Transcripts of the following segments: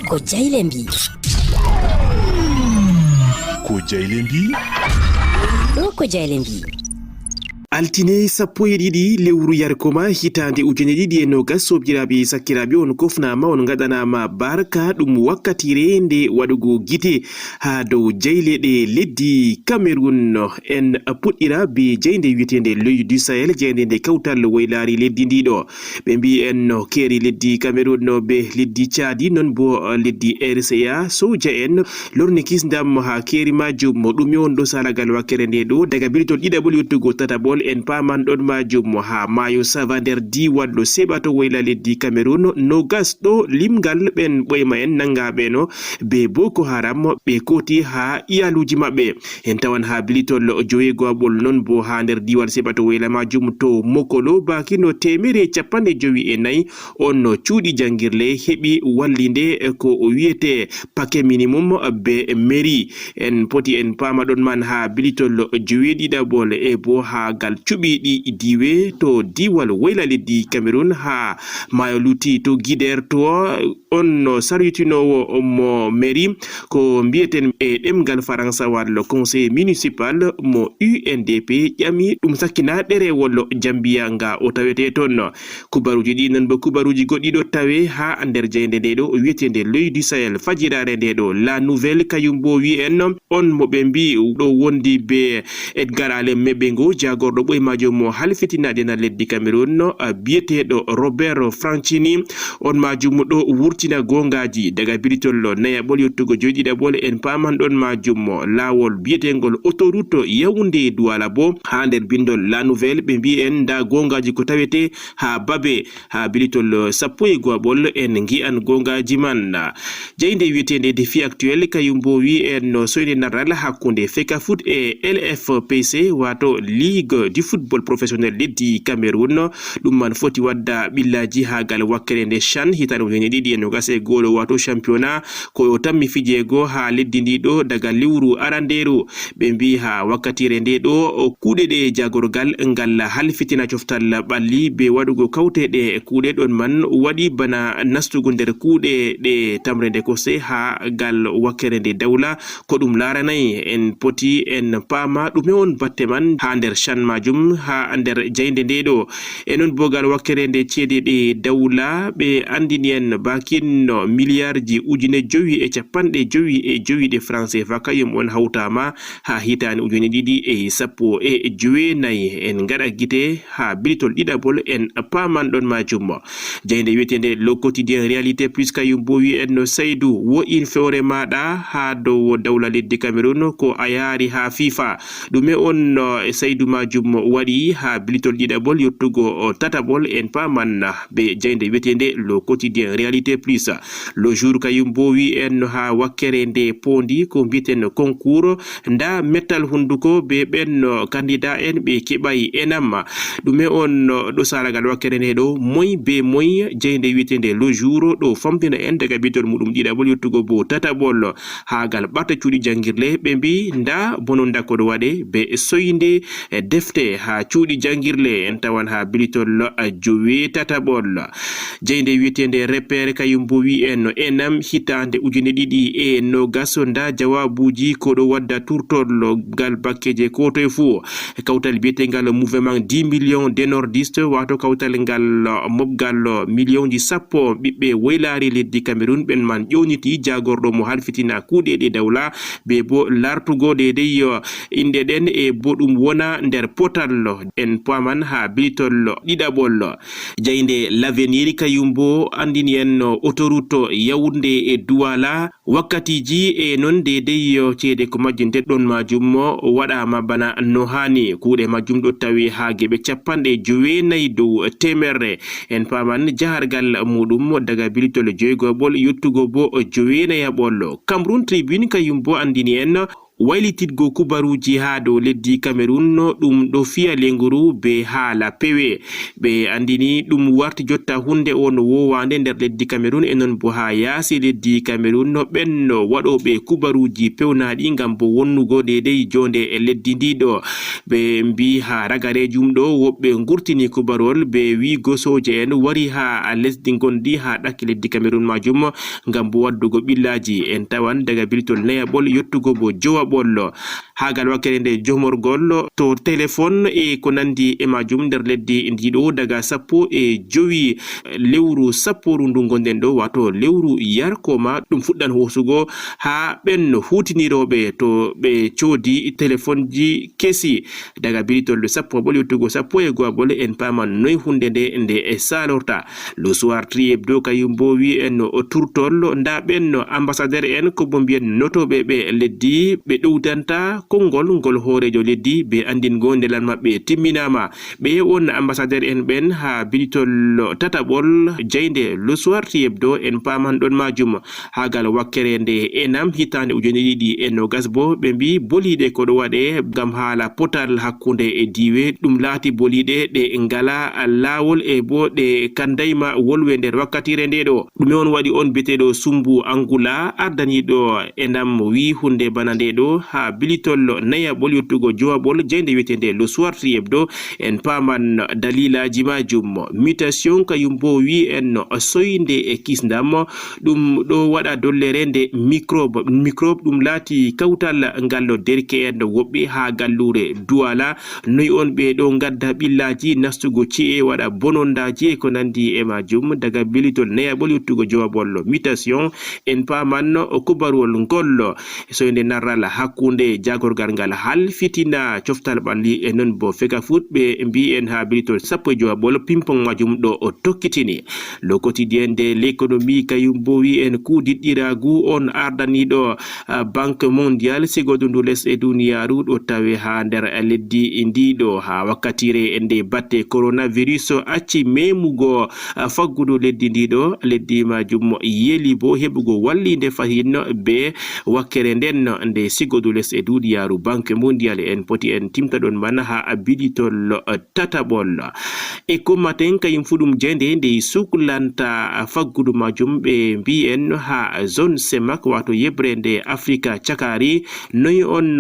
ko jaylembi ɗo ko jaylembi altine sappo e ɗiɗi lewru yarkoma hitande ujune ɗiɗi e nogas sobiraɓe sakkiraɓe on kofnama on gaɗanama barka ɗum wakkatire nde waɗugo guite ha dow jeyleɗe leddi Cameroun. En puɗɗira be jeyde wiyetende l'œil du Sahel, jeyde nde kawtal waylari leddi ndiɗo. ɓe mbi en keeri leddi Cameroun be leddi Tchadi non bo leddi RCA soja en lorni kisdam ha keeri majum ɗum on ɗo salagal wakkere nde ɗo daga biltol ɗiɗaɓol yettugo tataɓol en paman ɗon majum ha mayo sava nder diwan ɗo seɓa to wayla leddi Cameroun. nogas ɗo limgal ɓen ɓoyma en nangaɓe no be Boko Haram ɓe koti ha iyaluji maɓɓe. en tawan ha bilitol jowegoɓol non bo ha nder diwan seɓa to wayla majum to Mokolo bakino 154 on cuuɗi jangirle heɓi wallinde ko wiyete paquet minimum be mairie. en poti en pama ɗon man ha bilitol joweɗiɗaɓol e bo ha gal cuɓiɗi diwe to diwal wayla leddi Cameroun ha mayo luti to Guider to on sarwitinowo mo mairie ko mbiyeten e ɗemgal faransawal conseil municipal mo UNDP ƴami ɗum sakkina ɗerewol Jambiya nga o tawete toon. kubaruji ɗi non bo kubaruji goɗɗi ɗo tawe ha nder jeyde nde ɗo wiyetende l'œil du Sahel fajirare nde ɗo. la nouvelle kayum bo wi en on mo ɓe mbi ɗo wondi be Edgar Alem Mebengo jagorɗo ɓoymajo mo halfitinade na leddi Cameroun biyeteɗo Robert Franchini on majum ɗo wurtina gongaji daga biritol nayaɓol yettugo joyɗiɗaɓol en paman ɗon majum lawol biyetegol autoroute Yaoundé Douala bo ha nder bindol la nouvelle ɓe mbi en nda gongaji ko tawete ha babe ha biritol sappo e goaɓol en gi'an gongaji man. jeyde wiyetende défi actuel kayum bo wi en soyde narral hakkunde Fecafoot e LFPC wato Ligue du football professionnel leddi Cameroun. ɗum man foti wadda ɓillaji ha gal wakkere nde CHAN hitande ujune ɗiɗi e nogas e goho wato championnat ko o tammi fijego ha leddi ndiɗo daga lewru aranderu. ɓe mbi ha wakkatire nde ɗo kuuɗe ɗe jagorgal ngal halfitina coftal ɓalli be waɗugo kawteɗe kuuɗe ɗon man waɗi bana nastugo nder kuuɗe ɗe tamrede kose ha gal wakkere nde dawla ko ɗum laranayi. en poti en paama ɗume on batte man ha nder CHAN majum ha nder jeyde nde ɗo. e non bogal wakkere nde ceede ɗe dawla ɓe andini en bakinno milliardji ujune 9.5 ɗe francs CFA kayum on hawtama ha hitande ujune ɗiɗi e sappo e jowenayi. en gaɗa guite ha bilitol ɗiɗaɓol en paman ɗon majum. jeyde wiyetende le quotidien réalité plus kayum bo wi en Saydou wo'in fewre maɗa ha dow dawla leddi Cameroun ko a yaari ha FIFA. ɗume on Saydou majum waɗi ha bilitol ɗiɗaɓol yettugo tataɓol en paman be jeyde wiyetende le quotidien réalité plus. le jour kayum bo wi en ha wakkere nde pondi ko mbiyeten concours nda mettal hunduko be ɓen candidat en ɓe keɓay enam. ɗume on ɗo saragal wakkere nde ɗo moy be moy jeyde wiyetende le jour ɗo famtina en daga bitol muɗum ɗiɗaɓol yettugo bo tataɓol ha gal ɓarta cuuɗi jangirle. ɓe mbi nda bononda koɗo waɗe be soyde defte ha cuuɗi jangirle en tawan ha bilitol jowe tataɓol. jeyde wiyetende repere kayum bo wi en enam hitande ujune ɗiɗi e nogas nda jawabuji koɗo wadda turtol gal bakkeje ko toye fuu. kawtal biyetengal mouvement 10 millions de nordiste wato kawtal ngal mobgal million ji sappo ɓiɓɓe waylari leddi Cameroun ɓen man ƴowniti jagorɗo mo halfitina kuuɗe ɗe dawla be bo lartugo dedey inde ɗen e bo ɗum wona nder potal en paman ha bilitol ɗiɗaɓol. jeyde l'avenir kayum bo andini en autoroute Yaoundé e Douala wakkatiji e non dedey ceede ko majjinte ɗon majum waɗama bana no hani. kuuɗe majum ɗo tawi ha geɓe 90 dow temerre en paman jahargal muɗum daga bilitol jowegoɓol yettugo bo jowenayaɓol. Cameroun Tribune kayum bo andini en waylititgo kubaruji ha dow leddi Cameroun ɗum ɗo fiya lenguru be haala pewe. Ɓe andini ɗum warti jotta hunde on wowande nder leddi Cameroun e non bo ha yaasi leddi Cameroun ɓenno waɗoɓe kubaruji pewnaɗi ngam bo wonnugo dedei jonde e leddi ndiɗo. Ɓe mbi ha ragarejum ɗo woɓɓe gurtini kubarol ɓe wi gosoje en wari ha lesdi gondi ha ɗakki leddi Cameroun majum ngam bo waddugo ɓillaji. En tawan daga biltol nayaɓol yottugo bo jowaɓol. Hagal wakkere nde jomorgol to téléphone e ko nandi e majum nder leddi ndiɗo daga 15 lewru sapporu ndu gonden ɗo wato lewru yarkoma ɗum fuɗɗan hosugo ha ɓen hutiniroɓe to ɓe coodi téléphone ji kesi daga biltol 10 yottugo 15 en paman noy hunde nde e salorta. Le soir hebdo kayum bo wi en o turtol nda ɓen ambassadeur en ko bo mbiyen notoɓe ɓe leddi ɓe ɗowdanta kongol ngol hoorejo leddi be andingo ndelan maɓɓe timminama. Ɓe won ambassadeur en ɓen ha biltol tataɓol jeyde Le Soir hebdo en paman ɗon majum. Hagal wakkere nde enam hitande 2020 bo ɓe mbi boliɗe ko ɗo waɗe ngam haala potal hakkunde e diwe ɗum laati boliɗe ɗe ngala lawol e bo ɗe kandayma wolwe nder wakkatire nde ɗo. ɗume on waɗi on beteɗo Sumbu Angula ardaniɗo enam wi hunde bana nde ɗo ha bilitol nayaɓol yottugo jowaɓol jeyde wiyetende Le Soir hebdo en paman dalilaji majum. Mutation kayum bo wi en soyde e kisdam ɗum ɗo waɗa dollere nde microbe ɗum laati kawtal ngallo derke en woɓɓe ha gallure Douala. Noy on ɓe ɗo gadda ɓillaji nastugo ci'e waɗa bonondaji ko nandi e majum daga bilitol nayaɓol yottugo jowaɓol. Mutation en paman kubarol ngol soyde narral hakkunde jagorgal ngal halfitina coftal ɓalli e non bo fega fut ɓe mbi en ha bilitol 10 pimpon majum ɗo o tokkitini. Le quotidien de l'économie kayum bo wi en kudiɗɗiragu on ardaniɗo Banque mondiale sigodundu lesɗe duniyaru ɗo tawe ha nder leddi ndiɗo ha wakkatire nde batte coronavirus acci memugo faggudu leddi ndiɗo. Leddi majum yeli bo heɓugo wallide fahin be wakkere nden nde sigodu lesɗe duniyaru Banque mondiale en poti en timtaɗon man ha bilitol tataɓol. E ko matin kayum fuɗum jende nde suklanta faggudu majum ɓe mbi en ha zone Semak wato yebre nde Afrika cakari noy on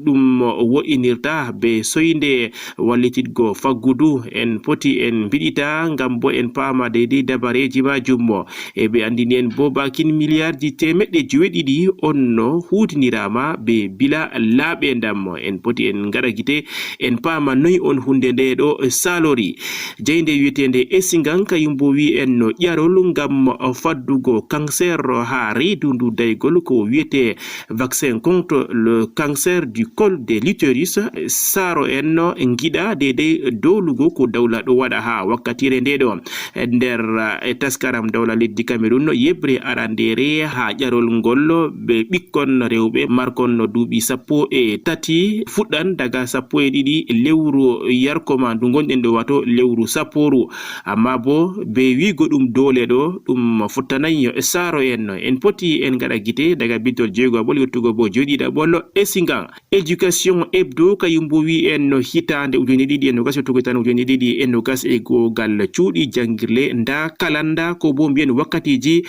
ɗum wo'inirta be soyde wallititgo faggudu en poti en mbiɗita ngam bo en paama deydey dabareji majum. E ɓe andini en bo bakin milliardji temeɗɗe 7 on hutinirama be bila laaɓe ndam. En poti en ngaɗa gite en paama noy on hunde nde ɗo salori. Jeyde wiyetende Essingan kayum bo wi en no ƴarol ngam faddugo cancer ha reedu ndu daygol ko wiyete vaccin contre le cancer du col de l'utérus. Saro en giɗa dedey dowlugo ko dawla ɗo waɗa ha wakkatire nde ɗo nder taskaram dawla leddi Cameroun yebre arandere ha ƴarol ngol be ɓikkon rewɓe markon duuɓi 13 fuɗɗan daga 12 lewru yarkoma ndu gonɗen ɗo wato lewru sapporu. Amma bo be wigo ɗum dole ɗo ɗum fottanayi saro en poti en gaɗa gite daga bitol 6 yottugo bo 7 Essingan. Éducation hebdo kayum bo wi en hitande 2020 yottugo tan 2020 gal cuuɗi jangirle nda kalanda ko bo mbiyen wakkatiji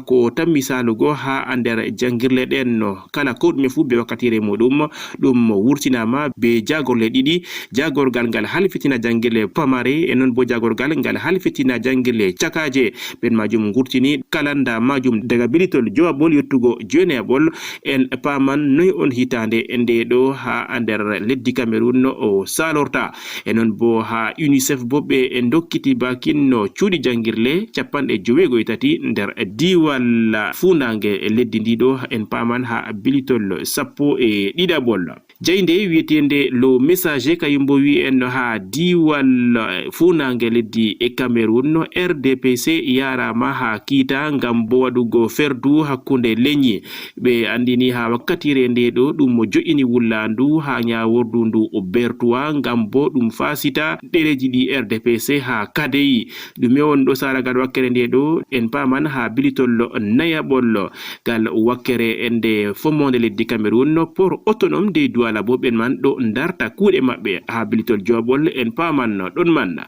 ko tan misalugo ha nder jangirle ɗen kala ko ɗume fu be wakkatire muɗum ɗum wurtinama be jagorle ɗiɗi. Jagorgal ngal halfitina jangirle pamare e non bo jagorgal ngal halfitina jangirle cakaje. Ben majum gurtini kalanda majum daga bilitol jowaɓol yottugo joneyaɓol. En paman noy on hitande nde ɗo ha nder leddi Cameroun o salorta. E non bo ha UNICEF bo ɓe dokkiti bakin no cuuɗi jangirle 53 nder diwal funange leddi ndiɗo en paman ha bilitol 12. jayde wietende lo messager kayumbo wi en ha diwal funange leddi e Cameroun RDPC yarama ha kita ngam bo wadugo ferdu hakkunde leñi be andini ha wakkatire nde do dum jo'ini wullandu ha nyawordu ndu o bertuwa ngam bo dum fasita dereji di RDPC ha kadeyi dum won do saragal wakkere nde do en paman ha bilitollo nayabollo gal wakkere ende fomonde leddi Cameroun pour autonome de douala bo ben man do ndarta kuude mabbe ha bilitol jobol en paman don man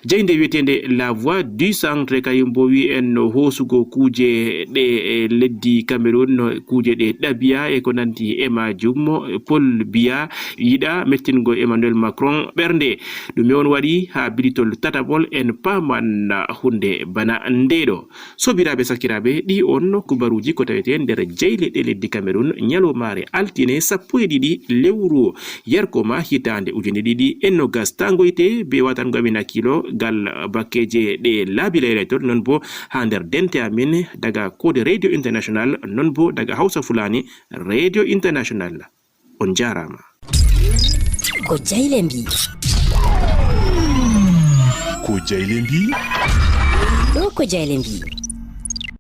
jeyde wietende la voix du centre kayumbo wi en hosugo kuje de leddi Cameroun kuje de dabia e ko nanti e majum Paul Biya yida mettingo Emmanuel Macron bernde dum won wadi ha bilitol tatabol en paman hunde bana ndedo sobirabe sakirabe di on kubaruji ko tawete nder jeyle de leddi Cameroun nyalo mare altine sappo didi lewru yarkoma hitande ujune didi enogas tangoite be watan gamina kilo gal bakkeje de labilere to non bo ha nder dente amin daga Code Radio International non bo daga Hausa Fulani Radio International on jarama ko jaylembi ko jaylembi do ko jaylembi